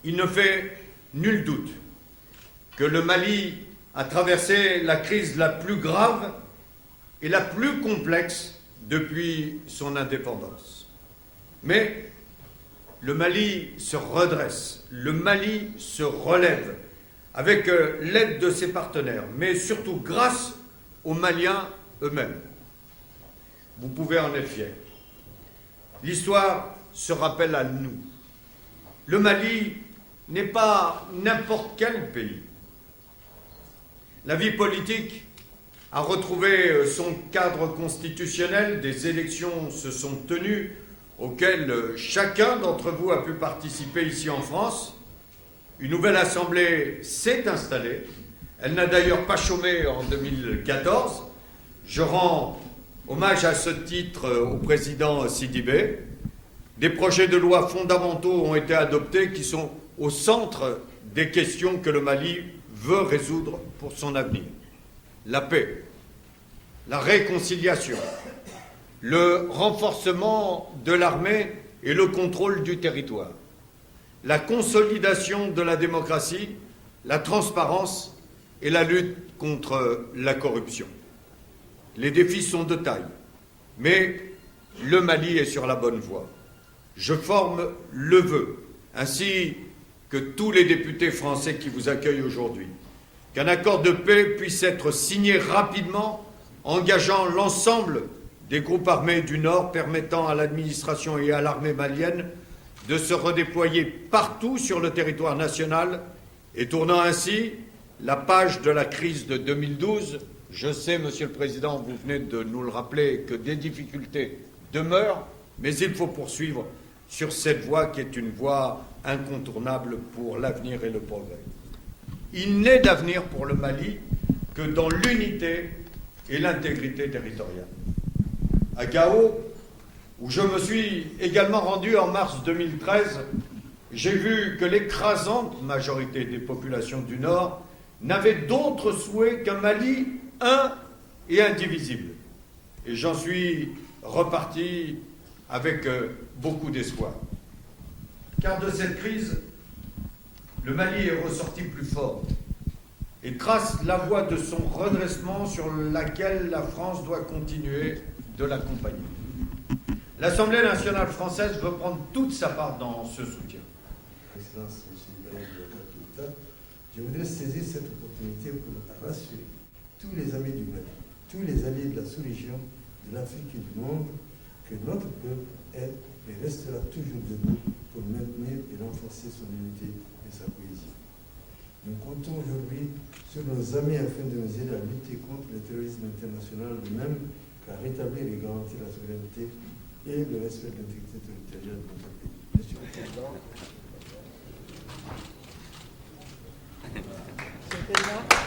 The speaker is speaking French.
Il ne fait nul doute que le Mali a traversé la crise la plus grave et la plus complexe depuis son indépendance. Mais le Mali se redresse, le Mali se relève avec l'aide de ses partenaires, mais surtout grâce aux Maliens eux-mêmes. Vous pouvez en être fiers. L'histoire se rappelle à nous. Le Mali n'est pas n'importe quel pays. La vie politique a retrouvé son cadre constitutionnel, des élections se sont tenues auxquelles chacun d'entre vous a pu participer ici en France. Une nouvelle assemblée s'est installée. Elle n'a d'ailleurs pas chômé en 2014. Je rends hommage à ce titre au président Sidibé. Des projets de loi fondamentaux ont été adoptés qui sont au centre des questions que le Mali veut résoudre pour son avenir. La paix, la réconciliation, le renforcement de l'armée et le contrôle du territoire, la consolidation de la démocratie, la transparence et la lutte contre la corruption. Les défis sont de taille, mais le Mali est sur la bonne voie. Je forme le vœu, ainsi que tous les députés français qui vous accueillent aujourd'hui, qu'un accord de paix puisse être signé rapidement, engageant l'ensemble des groupes armés du Nord, permettant à l'administration et à l'armée malienne de se redéployer partout sur le territoire national et tournant ainsi la page de la crise de 2012. Je sais, Monsieur le Président, vous venez de nous le rappeler, que des difficultés demeurent, mais il faut poursuivre sur cette voie qui est une voie incontournable pour l'avenir et le progrès. Il n'est d'avenir pour le Mali que dans l'unité et l'intégrité territoriale. À Gao, où je me suis également rendu en mars 2013, j'ai vu que l'écrasante majorité des populations du Nord n'avaient d'autre souhait qu'un Mali un et indivisible. Et j'en suis reparti avec beaucoup d'espoir. Car de cette crise, le Mali est ressorti plus fort et trace la voie de son redressement sur laquelle la France doit continuer de l'accompagner. L'Assemblée nationale française veut prendre toute sa part dans ce soutien. Excellence, M. le je voudrais saisir cette opportunité pour rassurer tous les amis du Mali, tous les alliés de la sous-région, de l'Afrique et du monde, que notre peuple est et restera toujours debout pour maintenir et renforcer son unité et sa cohésion. Nous comptons aujourd'hui sur nos amis afin de nous aider à lutter contre le terrorisme international, de même qu'à rétablir et garantir la souveraineté et le respect de l'intégrité territoriale de notre pays. Monsieur le Président. Monsieur le Président.